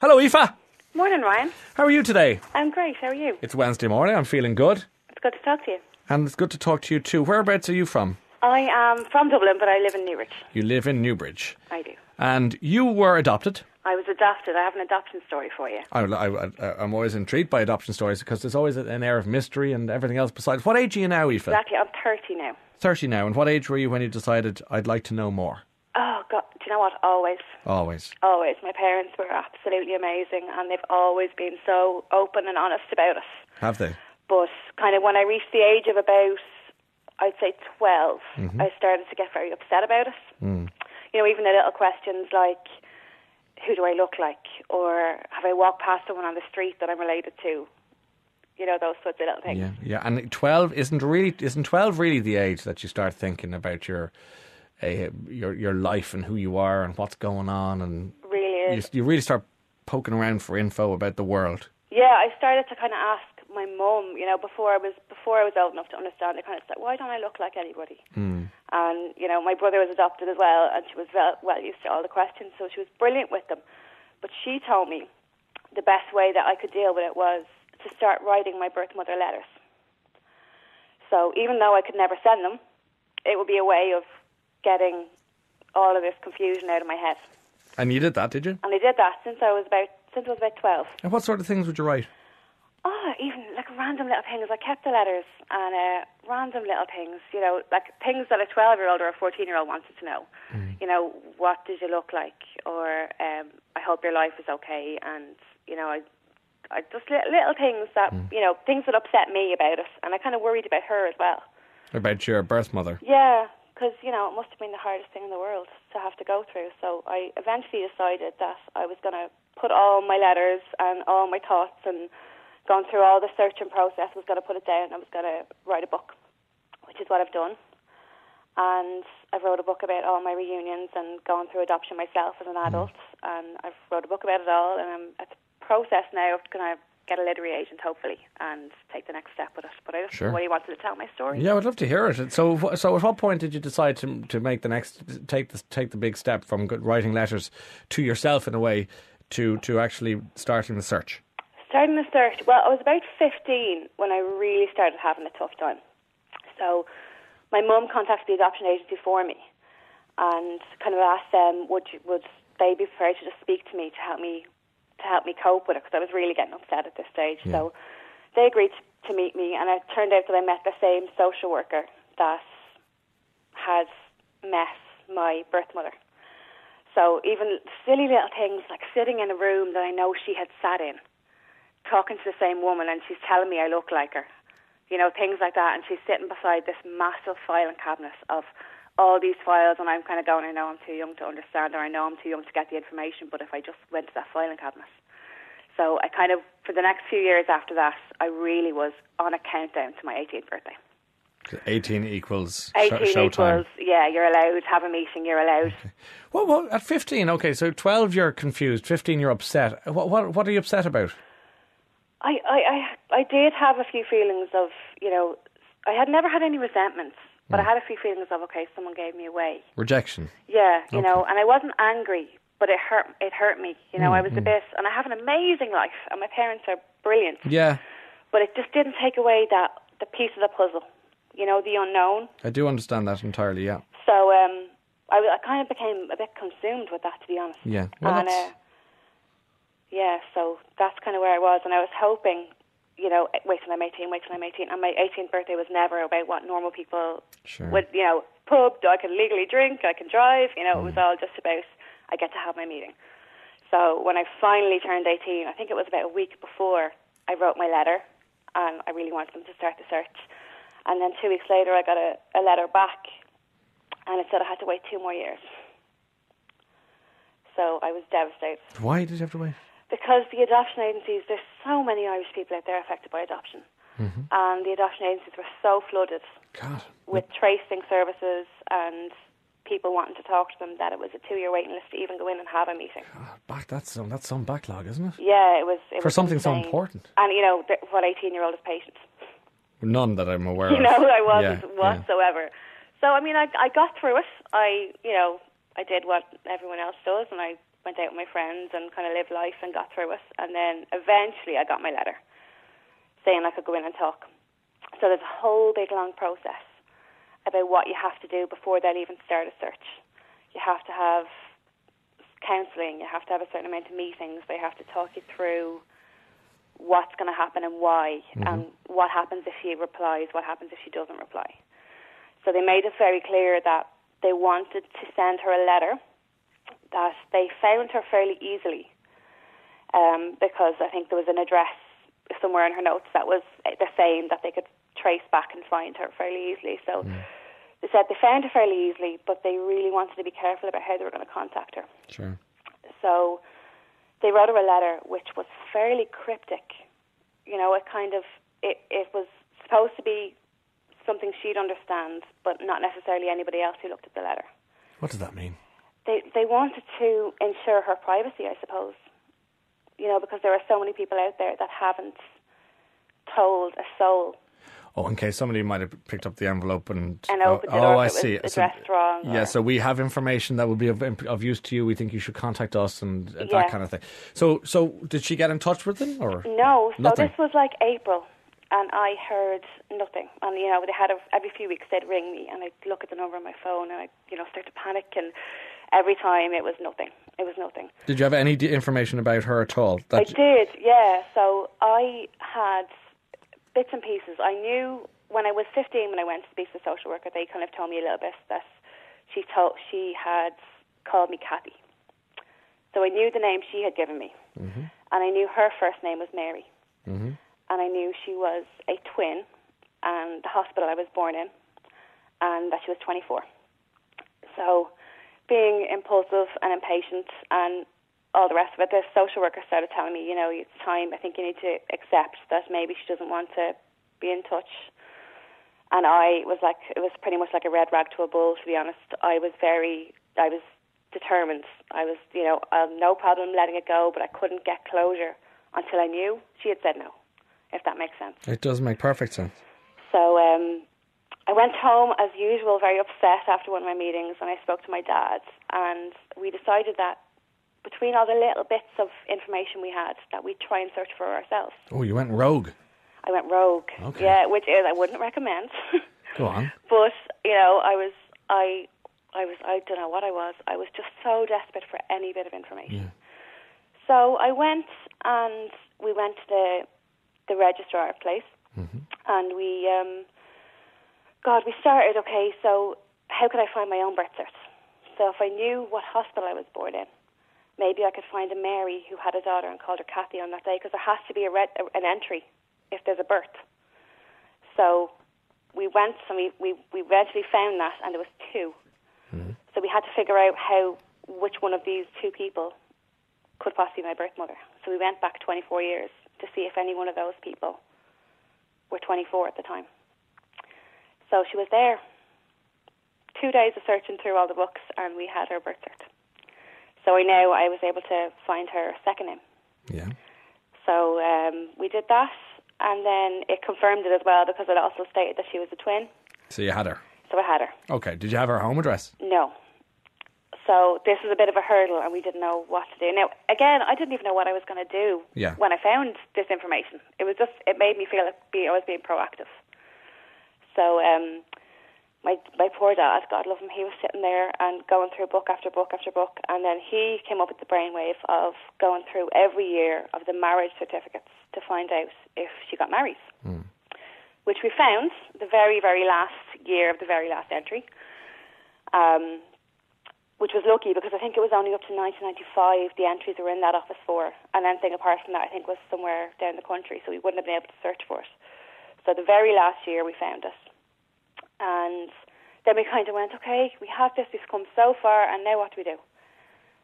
Hello, Aoife. Morning, Ryan. How are you today? I'm great. How are you? It's Wednesday morning. I'm feeling good. It's good to talk to you. And it's good to talk to you too. Whereabouts are you from? I am from Dublin, but I live in Newbridge. You live in Newbridge. I do. And you were adopted. I was adopted. I have an adoption story for you. I'm always intrigued by adoption stories because there's always an air of mystery and everything else besides. What age are you now, Aoife? Exactly. I'm 30 now. 30 now. And what age were you when you decided I'd like to know more? Oh, God. Do you know what? Always. Always. Always. My parents were absolutely amazing, and they've always been so open and honest about it. Have they? But kind of when I reached the age of about, I'd say 12, I started to get very upset about it. You know, even the little questions like, who do I look like? Or have I walked past someone on the street that I'm related to? You know, those sorts of little things. Yeah. And 12 isn't 12 really the age that you start thinking about your life and who you are and what's going on, and Really is. you really start poking around for info about the world. Yeah, I started to kind of ask my mum, you know, before I was old enough to understand. I kind of said, why don't I look like anybody? And, you know, my brother was adopted as well, and she was well used to all the questions, so she was brilliant with them. But she told me the best way that I could deal with it was to start writing my birth mother letters. So even though I could never send them, it would be a way of getting all of this confusion out of my head. And you did that, did you? And I did that since I was about 12. And what sort of things would you write? Oh, even like random little things. I kept the letters and random little things, you know, like things that a 12-year-old or a 14-year-old wanted to know. You know, what did you look like? Or I hope your life is okay. And, you know, I just little things that, you know, things that upset me about it. And I kind of worried about her as well. About your birth mother? Yeah, because, you know, it must have been the hardest thing in the world to have to go through. So I eventually decided that I was going to put all my letters and all my thoughts and gone through all the searching process, was going to put it down. I was going to write a book, which is what I've done. And I've wrote a book about all my reunions and going through adoption myself as an adult. And I've wrote a book about it all, and I'm at the process now of going to get a literary agent, hopefully, and take the next step with it. But I just really wanted to tell my story. Yeah, I'd love to hear it. So at what point did you decide to make the next take the big step from writing letters to yourself in a way to actually starting the search? Starting the search, well, I was about 15 when I really started having a tough time. So my mum contacted the adoption agency for me and kind of asked them, would they be prepared to just speak to me to help me cope with it, because I was really getting upset at this stage. Yeah. So they agreed to meet me, and it turned out that I met the same social worker that had met my birth mother. So even silly little things like sitting in a room that I know she had sat in, talking to the same woman, and she's telling me I look like her. You know, things like that. And she's sitting beside this massive filing cabinet of all these files, and I'm kind of going, I know I'm too young to understand, or I know I'm too young to get the information, but if I just went to that filing cabinet. So I kind of, for the next few years after that, I really was on a countdown to my 18th birthday. 18 equals 18 showtime. Equals, yeah, you're allowed, have a meeting, you're allowed. Okay. Well, at 15, okay, so 12 you're confused, 15 you're upset. What are you upset about? I did have a few feelings of, you know, I had never had any resentments, but I had a few feelings of, okay, someone gave me away. Rejection. Yeah, you know, and I wasn't angry, but it hurt me. You know, I was a bit, and I have an amazing life, and my parents are brilliant. Yeah. But it just didn't take away the piece of the puzzle, you know, the unknown. I do understand that entirely, yeah. So I kind of became a bit consumed with that, to be honest. Yeah. Well, and yeah, so that's kind of where I was, and I was hoping, you know, wait till I'm 18, and my 18th birthday was never about what normal people would, you know, pub, I can legally drink, I can drive, you know, it was all just about, I get to have my meeting. So when I finally turned 18, I think it was about a week before, I wrote my letter, and I really wanted them to start the search. And then 2 weeks later, I got a letter back, and it said I had to wait 2 more years. So I was devastated. Why did you have to wait? Because the adoption agencies, there's so many Irish people out there affected by adoption. And the adoption agencies were so flooded with tracing services and people wanting to talk to them that it was a 2-year waiting list to even go in and have a meeting. That's some backlog, isn't it? Yeah, it was for something insane. so important. And, you know, what 18-year-old is patient? None that I'm aware of. You know, I wasn't whatsoever. So, I mean, I got through it. I did what everyone else does, and I went out with my friends and kind of lived life and got through it. And then eventually I got my letter saying I could go in and talk. So there's a whole big long process about what you have to do before they'll even start a search. You have to have counselling, you have to have a certain amount of meetings, they have to talk you through what's going to happen and why, and what happens if she replies, what happens if she doesn't reply. So they made it very clear that they wanted to send her a letter, that they found her fairly easily, because I think there was an address somewhere in her notes that was the same, that they could trace back and find her fairly easily. So they said they found her fairly easily, but they really wanted to be careful about how they were going to contact her. Sure. So they wrote her a letter which was fairly cryptic. You know, it was supposed to be something she'd understand, but not necessarily anybody else who looked at the letter. What does that mean? They wanted to ensure her privacy, I suppose. You know, because there are so many people out there that haven't told a soul. Oh, in case somebody might have picked up the envelope and opened it, or I if it see. was addressed wrong. Yeah, so we have information that would be of use to you. We think you should contact us and that kind of thing. So did she get in touch with them or no? So nothing? This was like April, and I heard nothing. And you know, they had every few weeks they'd ring me, and I'd look at the number on my phone, and I'd start to panic. And every time it was nothing. It was nothing. Did you have any information about her at all? I did, yeah. So I had bits and pieces. I knew when I was 15, when I went to speak to the social worker, they kind of told me a little bit that she had called me Kathy. So I knew the name she had given me. And I knew her first name was Mary. And I knew she was a twin, and the hospital I was born in, and that she was 24. So being impulsive and impatient and all the rest of it, the social worker started telling me, it's time, I think you need to accept that maybe she doesn't want to be in touch. And I was like, it was pretty much like a red rag to a bull, to be honest. I was determined. I was, no problem letting it go, but I couldn't get closure until I knew she had said no, if that makes sense. It does make perfect sense. So I went home, as usual, very upset after one of my meetings, and I spoke to my dad, and we decided that between all the little bits of information we had, that we'd try and search for ourselves. Oh, you went rogue. I went rogue. Okay. Yeah, which is I wouldn't recommend. Go on. But I don't know what I was. I was just so desperate for any bit of information. Yeah. So I went, and we went to the registrar place, and we started. Okay, so how could I find my own birth cert? So if I knew what hospital I was born in, maybe I could find a Mary who had a daughter and called her Kathy on that day, because there has to be an entry if there's a birth. So we went, and we eventually found that, and there was two. So we had to figure out which one of these two people could possibly be my birth mother. So we went back 24 years to see if any one of those people were 24 at the time. So she was there. 2 days of searching through all the books, and we had her birth cert. So I was able to find her second name. Yeah. So we did that, and then it confirmed it as well, because it also stated that she was a twin. So you had her? So I had her. Okay. Did you have her home address? No. So this was a bit of a hurdle, and we didn't know what to do. Now, again, I didn't even know what I was going to do when I found this information. It made me feel like I was being proactive. So my poor dad, God love him, he was sitting there and going through book after book after book, and then he came up with the brainwave of going through every year of the marriage certificates to find out if she got married, which we found the very, very last year of the very last entry, which was lucky, because I think it was only up to 1995 the entries were in that office for, and anything apart from that I think was somewhere down the country, so we wouldn't have been able to search for it. So the very last year we found it. And then we kind of went, okay, we have this, we've come so far, and now what do we do?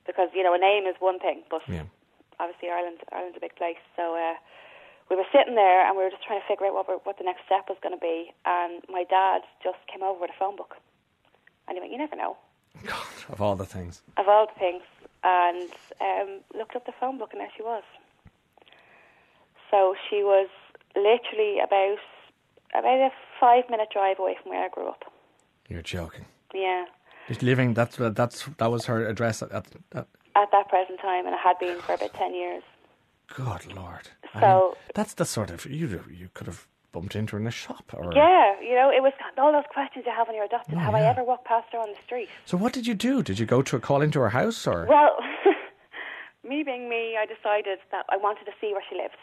Because, a name is one thing, but obviously Ireland's a big place. So we were sitting there, and we were just trying to figure out what the next step was going to be. And my dad just came over with a phone book. And he went, you never know. God, of all the things. Of all the things. And looked up the phone book, and there she was. So she was literally about a 5-minute drive away from where I grew up. You're joking. Yeah. Just living. That was her address. at that present time, and it had been for about 10 years. Good Lord. So that's the sort of, you could have bumped into her in a shop. Or yeah, it was all those questions you have when you're adopted. Have I ever walked past her on the street? So what did you do? Did you go to a call into her house, or? Well, me being me, I decided that I wanted to see where she lived.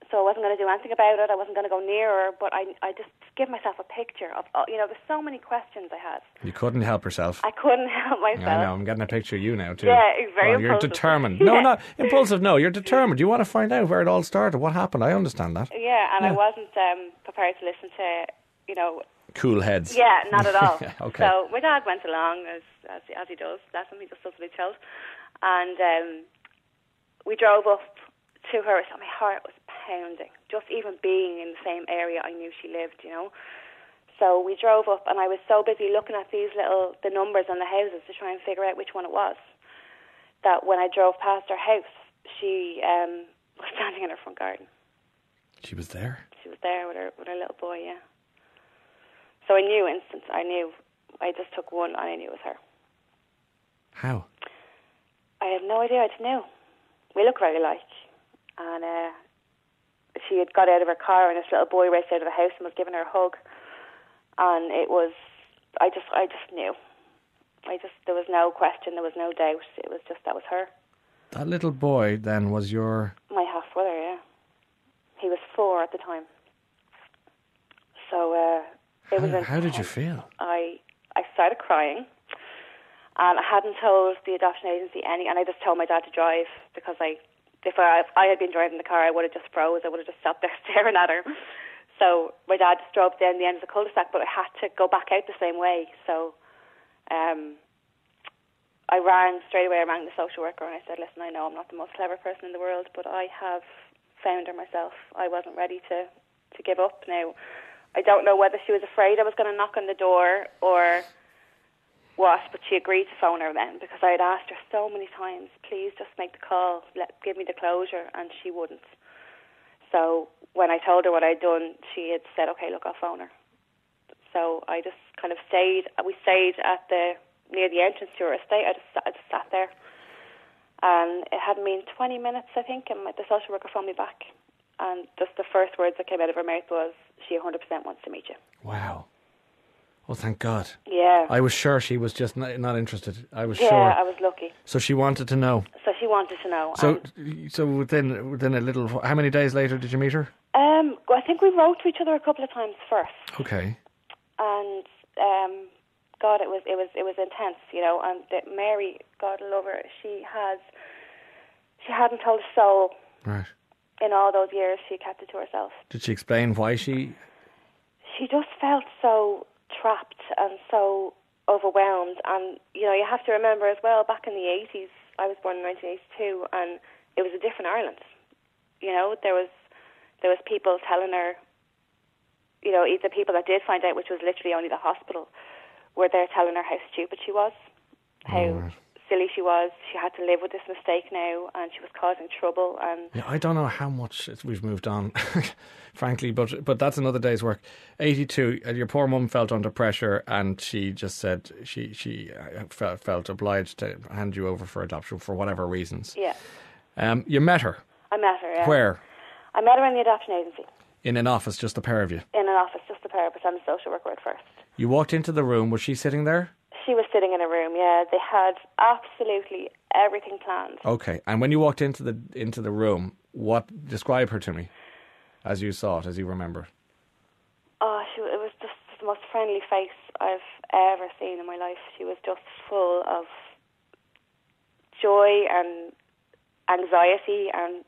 So I wasn't going to do anything about it. I wasn't going to go near her, but I just give myself a picture of, there's so many questions I had. You couldn't help yourself. I couldn't help myself. I know, I'm getting a picture of you now too. Yeah, it's very impulsive. You're determined. No, not impulsive, no, you're determined. You want to find out where it all started, what happened. I understand that. Yeah, and I wasn't prepared to listen to, cool heads. Yeah, not at all. Okay. So my dad went along, as he does. That's when he just does what he's told. And we drove up to her. So my heart was pounding. Just even being in the same area I knew she lived, So we drove up, and I was so busy looking at the numbers on the houses to try and figure out which one it was, that when I drove past her house, she was standing in her front garden. She was there? She was there with her little boy, yeah. So I knew instantly. I just took one, and I knew it was her. How? I had no idea. I just knew. We look very alike. And she had got out of her car, and this little boy raced out of the house and was giving her a hug. And it was, I just knew. There was no question, there was no doubt. It was just, that was her. That little boy then was my half-brother, yeah. He was 4 at the time. So it was intense. How did you feel? I started crying. And I hadn't told the adoption agency and I just told my dad to drive, because if I had been driving the car, I would have just froze. I would have just sat there staring at her. So my dad just drove down the end of the cul-de-sac, but I had to go back out the same way. So I rang straight away. I rang the social worker, and I said, listen, I know I'm not the most clever person in the world, but I have found her myself. I wasn't ready to give up. Now, I don't know whether she was afraid I was going to knock on the door or what, but she agreed to phone her then, because I had asked her so many times, please just make the call, give me the closure, and she wouldn't. So when I told her what I'd done, she had said, okay, look, I'll phone her. So I just kind of we stayed near the entrance to her estate. I just sat there. And it hadn't been 20 minutes, I think, and the social worker phoned me back. And just the first words that came out of her mouth was, she 100% wants to meet you. Wow. Well, thank God. Yeah. I was sure she was just not interested. I was sure. Yeah, I was lucky. So she wanted to know. So she wanted to know. So within a little, how many days later did you meet her? I think we wrote to each other a couple of times first. Okay. And God, it was intense, And Mary, God love her, she hadn't told a soul. Right. In all those years, she kept it to herself. Did she explain why she? She just felt so trapped and so overwhelmed, and you have to remember as well, back in the 80s, I was born in 1982, and it was a different Ireland. There was people telling her, the people that did find out, which was literally only the hospital, were there telling her how stupid she was, how silly she was. She had to live with this mistake now, and she was causing trouble. And yeah, I don't know how much we've moved on, frankly, but that's another day's work. 82, your poor mum felt under pressure, and she just said she felt obliged to hand you over for adoption for whatever reasons. Yeah. You met her? I met her, yeah. Where? I met her in the adoption agency. In an office, just the pair of you? In an office, just the pair of us, and the social worker at first. You walked into the room. Was she sitting there? She was sitting in a room, yeah. They had absolutely everything planned. Okay. And when you walked into the room, describe her to me, as you saw it, as you remember. Oh, it was just the most friendly face I've ever seen in my life. She was just full of joy and anxiety, and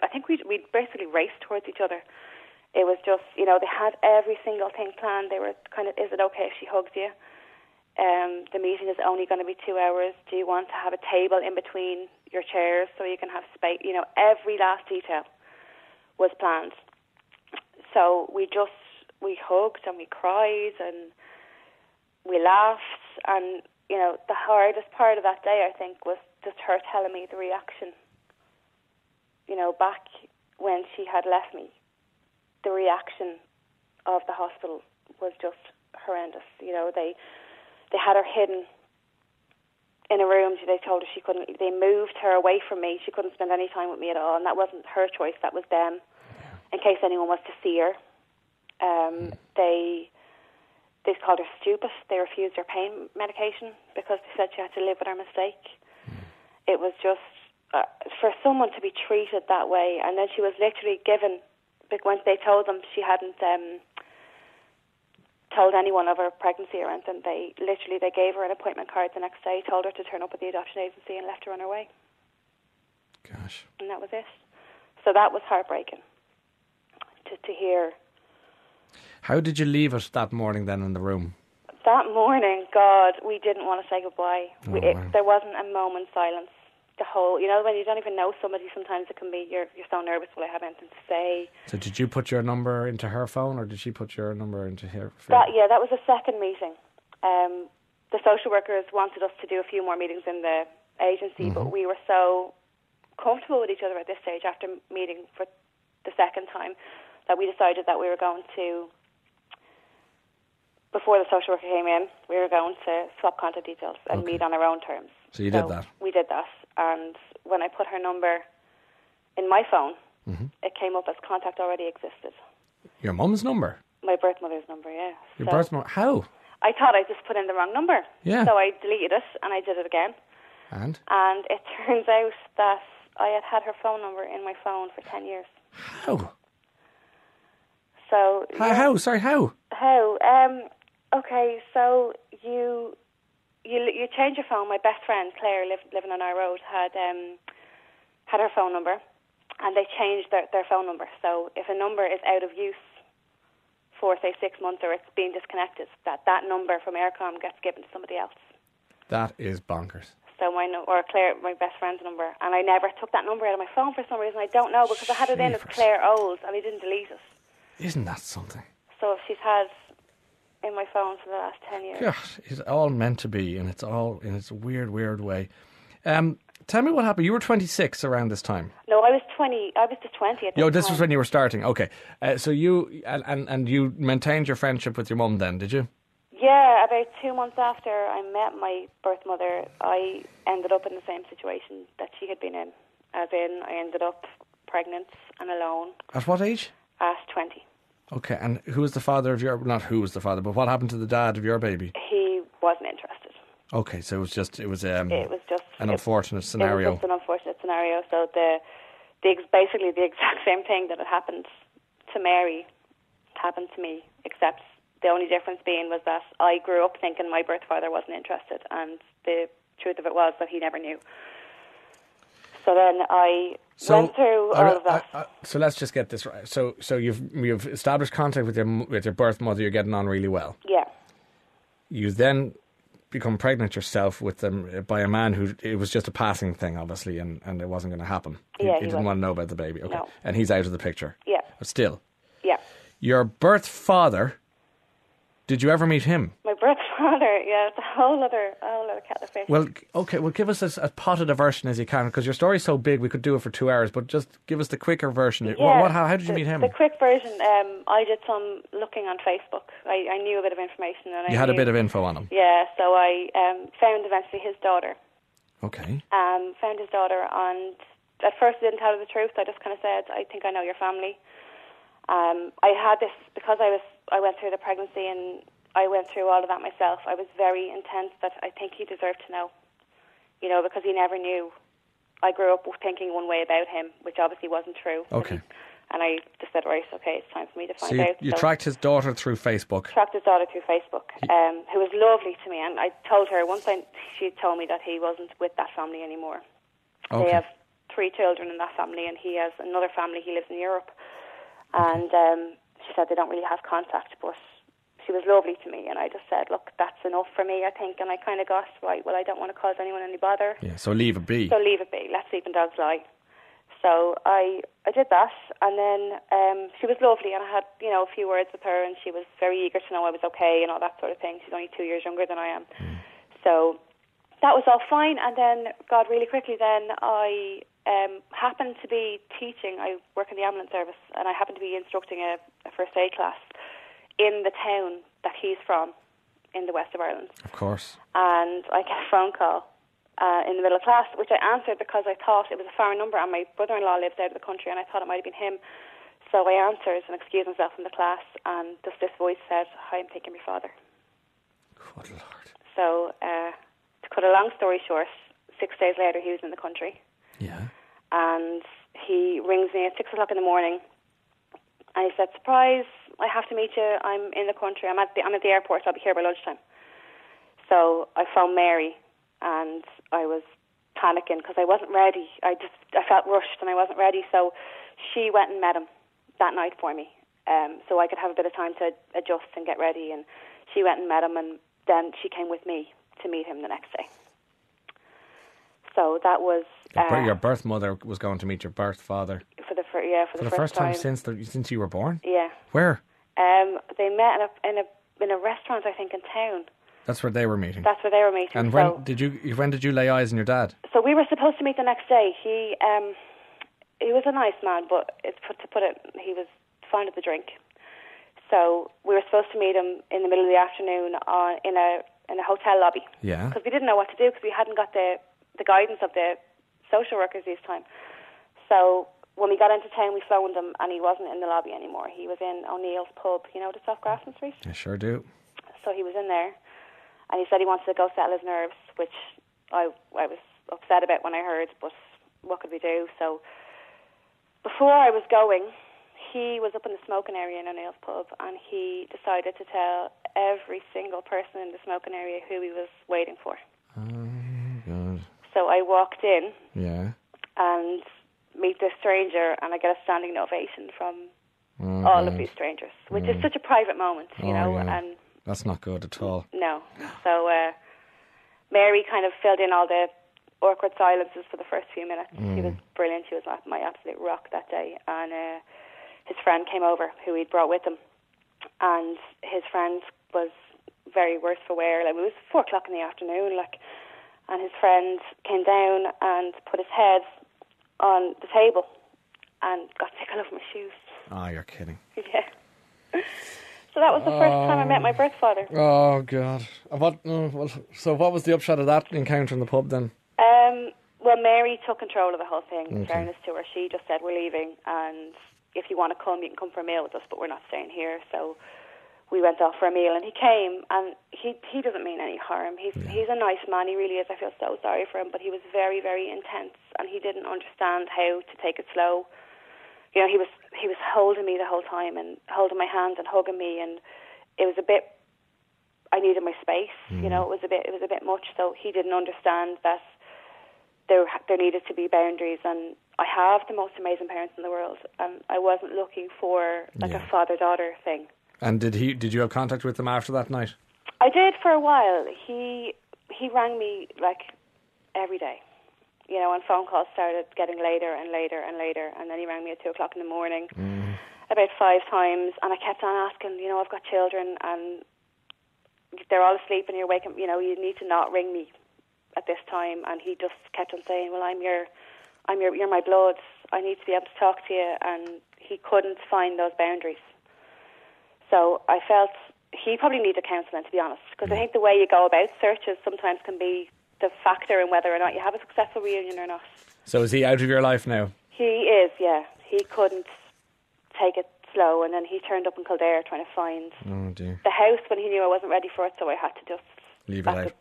I think we basically raced towards each other. It was just, they had every single thing planned. They were kind of, is it okay if she hugs you? The meeting is only going to be 2 hours. Do you want to have a table in between your chairs so you can have space? Every last detail was planned. So we hugged and we cried and we laughed. And, the hardest part of that day, I think, was just her telling me the reaction. Back when she had left me, the reaction of the hospital was just horrendous. They had her hidden in a room. They told her she couldn't. They moved her away from me. She couldn't spend any time with me at all, and that wasn't her choice. That was them. In case anyone was to see her, they called her stupid. They refused her pain medication because they said she had to live with her mistake. It was just for someone to be treated that way, and then she was literally given. Once they told them she hadn't told anyone of her pregnancy or anything, they gave her an appointment card the next day, told her to turn up at the adoption agency, and left her on her way. Gosh. And that was it. So that was heartbreaking to hear. How did you leave it that morning then in the room? That morning, God, we didn't want to say goodbye. Wow. There wasn't a moment's silence. The whole, when you don't even know somebody, sometimes it can be you're so nervous. Will I have anything to say? So did you put your number into her phone, or did she put your number into her phone? That was a second meeting. The social workers wanted us to do a few more meetings in the agency, but we were so comfortable with each other at this stage after meeting for the second time that we decided that we were going to, before the social worker came in, we were going to swap contact details and meet on our own terms. So you did that? We did that. And when I put her number in my phone, it came up as contact already existed. Your mum's number? My birth mother's number, yeah. Your birth mother? How? I thought I just put in the wrong number. Yeah. So I deleted it and I did it again. And it turns out that I had her phone number in my phone for 10 years. How? So How? Sorry, how? How? Okay, so you change your phone. My best friend Claire, living on our road, had her phone number, and they changed their phone number. So if a number is out of use for say 6 months or it's being disconnected, that number from Aircom gets given to somebody else. That is bonkers. So Claire, my best friend's number, and I never took that number out of my phone for some reason. I don't know, because I had it in as Claire Old and I didn't delete it. Isn't that something? So she's had in my phone for the last 10 years. Gosh, it's all meant to be, and it's all in its weird way. Tell me what happened. You were 26 around this time. No, I was 20. I was just 20 at the time. This was when you were starting. Okay, so you and you maintained your friendship with your mum then, did you? Yeah, about 2 months after I met my birth mother, I ended up in the same situation that she had been in. As in, I ended up pregnant and alone. At what age? At 20. Okay, and who was the father of your... Not who was the father, but what happened to the dad of your baby? He wasn't interested. Okay, so it was an unfortunate It scenario. was just an unfortunate scenario. So basically the exact same thing that had happened to Mary happened to me, except the only difference being was that I grew up thinking my birth father wasn't interested, and the truth of it was that he never knew. So then I went through all of that. So let's just get this right. So you've established contact with your birth mother. You're getting on really well. Yeah. You then become pregnant yourself with them by a man who, it was just a passing thing, obviously, and it wasn't going to happen. He didn't want to know about the baby. Okay, no. And he's out of the picture. Yeah. But still. Yeah. Your birth father. Did you ever meet him? My birth father, yeah, it's a whole other kettle of fish. Well, okay, give us as potted a version as you can, because your story's so big we could do it for 2 hours, but just give us the quicker version. Yeah, how did you meet him? The quick version, I did some looking on Facebook. I knew a bit of information. And you had a bit of info on him? Yeah, so I found eventually his daughter. Okay. Found his daughter, and at first I didn't tell her the truth. I just kind of said, I think I know your family. I had this, because I went through the pregnancy and I went through all of that myself. I was very intense that I think he deserved to know, because he never knew. I grew up thinking one way about him, which obviously wasn't true. Okay. And I just said, right, okay, it's time for me to find out. You tracked his daughter through Facebook? Tracked his daughter through Facebook, who was lovely to me. And I told her, she told me that he wasn't with that family anymore. Okay. They have 3 children in that family, and he has another family. He lives in Europe. And she said they don't really have contact, but she was lovely to me, and I just said, look, that's enough for me, I think. And I kind of got, right, well, I don't want to cause anyone any bother. Yeah, so leave it be. Let sleeping dogs lie. So I did that, and then she was lovely, and I had, a few words with her, and she was very eager to know I was okay and all that sort of thing. She's only 2 years younger than I am. So that was all fine, and then, God, really quickly then, I happened to be teaching. I work in the ambulance service, and I happened to be instructing a first aid class in the town that he's from, in the west of Ireland. Of course. And I get a phone call in the middle of class, which I answered because I thought it was a foreign number and my brother-in-law lives out of the country and I thought it might have been him. So I answered and excused myself from the class, and just this voice said, "Hi, I'm thinking of your father." Good Lord. So to cut a long story short, 6 days later he was in the country. Yeah. And he rings me at 6 o'clock in the morning and he said, "Surprise, I have to meet you. I'm in the country. I'm at the airport. I'll be here by lunchtime." So I phoned Mary and I was panicking because I wasn't ready. I felt rushed and I wasn't ready. So she went and met him that night for me, so I could have a bit of time to adjust and get ready. And she went and met him, and then she came with me to meet him the next day. So that was your birth mother was going to meet your birth father for the first time since you were born. Yeah. Where? They met in a restaurant, I think, in town. That's where they were meeting. That's where they were meeting. And when did you lay eyes on your dad? So we were supposed to meet the next day. He was a nice man, but to put it, he was fond of the drink. So we were supposed to meet him in the middle of the afternoon in a hotel lobby. Yeah. Because we didn't know what to do because we hadn't got the guidance of the social workers this time. So when we got into town, we phoned him, and he wasn't in the lobby anymore. He was in O'Neill's pub, it's off Grafton Street. I sure do. So he was in there, and he said he wanted to go settle his nerves, which I was upset about when I heard, but what could we do? So before I was going, he was up in the smoking area in O'Neill's pub, and he decided to tell every single person in the smoking area who he was waiting for. Oh, God. So I walked in, yeah, and meet this stranger, and I get a standing ovation from all of these strangers, which is such a private moment, Yeah. And that's not good at all. No. So Mary kind of filled in all the awkward silences for the first few minutes. She was brilliant. She was my absolute rock that day. And his friend came over, who he'd brought with him, and his friend was very worse for wear. Like, it was 4 o'clock in the afternoon, and his friend came down and put his head on the table and got sick all over my shoes. Oh, you're kidding. Yeah. So that was the first time I met my birth father. Oh, God. So what was the upshot of that encounter in the pub then? Well, Mary took control of the whole thing, in fairness to her. She just said, "We're leaving, and if you want to come, you can come for a meal with us, but we're not staying here." So we went off for a meal, and he came, and he doesn't mean any harm. He's a nice man, he really is. I feel so sorry for him, but he was very, very intense, and he didn't understand how to take it slow. He was holding me the whole time, and holding my hand and hugging me, and it was a bit, I needed my space, it was a bit much. So he didn't understand that there needed to be boundaries, and I have the most amazing parents in the world, and I wasn't looking for a father-daughter thing. And did you have contact with him after that night? I did for a while. He rang me every day, and phone calls started getting later and later and later, and then he rang me at 2 o'clock in the morning about 5 times, and I kept on asking, I've got children and they're all asleep and you're waking, you need to not ring me at this time. And he just kept on saying, "Well, you're my blood. I need to be able to talk to you." And he couldn't find those boundaries. So I felt he probably needed counselling, to be honest, because I think the way you go about searches sometimes can be the factor in whether or not you have a successful reunion or not. So is he out of your life now? He is, yeah. He couldn't take it slow, and then he turned up in Kildare trying to find the house when he knew I wasn't ready for it, so I had to just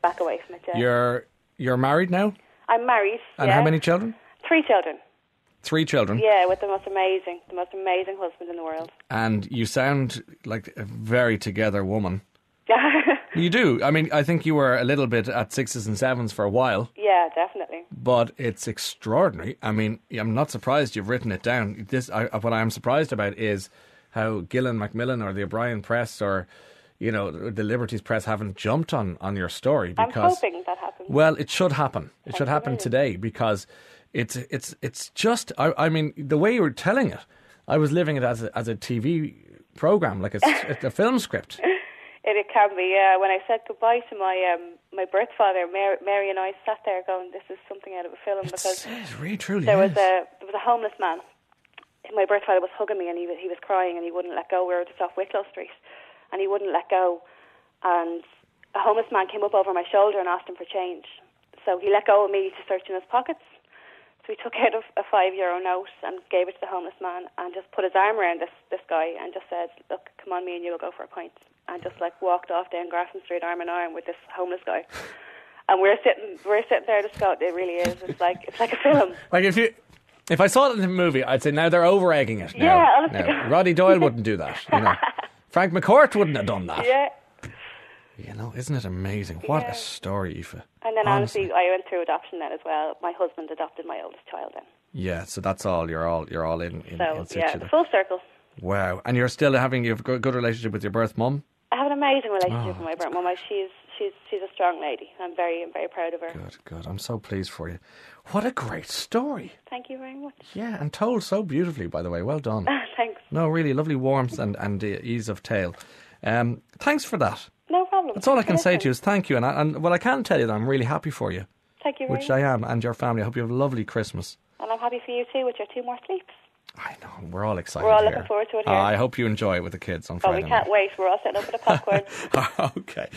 back away from it. Yeah. You're married now? I'm married. And how many children? 3 children. 3 children? Yeah, with the most amazing husband in the world. And you sound like a very together woman. You do. I mean, I think you were a little bit at 6s and 7s for a while. Yeah, definitely. But it's extraordinary. I mean, I'm not surprised you've written it down. What I am surprised about is how Gillan Macmillan or the O'Brien Press or, the Liberties Press haven't jumped on your story. Because, I'm hoping that happens. Well, it should happen. It should happen today, because it's just, I mean, the way you were telling it, I was living it as a TV program, like it's a film script. It can be, yeah. When I said goodbye to my birth father, Mary and I sat there going, "This is something out of a film," because really, truly there was a homeless man. My birth father was hugging me, and he was crying, and he wouldn't let go. We were just off Wicklow Street, and he wouldn't let go. And a homeless man came up over my shoulder and asked him for change. So he let go of me to search in his pockets. So he took out a €5 note and gave it to the homeless man and just put his arm around this guy and just said, look, come on, me and you will go for a pint. And just like walked off down Grafton Street arm in arm with this homeless guy. And we're sitting there just going, it really is. It's like a film. Like if I saw it in the movie, I'd say now they're over-egging it. Yeah, honestly. Roddy Doyle wouldn't do that, you know. Frank McCourt wouldn't have done that. Yeah. You know, isn't it amazing? What a story, Aoife. And then honestly, I went through adoption then as well. My husband adopted my oldest child then. Yeah, so that's all. You're all in situ yeah, there. full circle. Wow, and you're still having a good relationship with your birth mum? I have an amazing relationship with my birth mum. She's a strong lady. I'm very proud of her. Good. I'm so pleased for you. What a great story. Thank you very much. Yeah, and told so beautifully, by the way. Well done. Thanks. No, really lovely warmth and ease of tale. Thanks for that. No problem. That's all I can say to you is thank you. And what I can tell you that I'm really happy for you. Thank you very much. much. I am, and your family. I hope you have a lovely Christmas. And I'm happy for you too with your 2 more sleeps. I know. We're all excited. We're all here. looking forward to it here. I hope you enjoy it with the kids on Friday we can't wait. We're all setting up for the popcorn. Okay.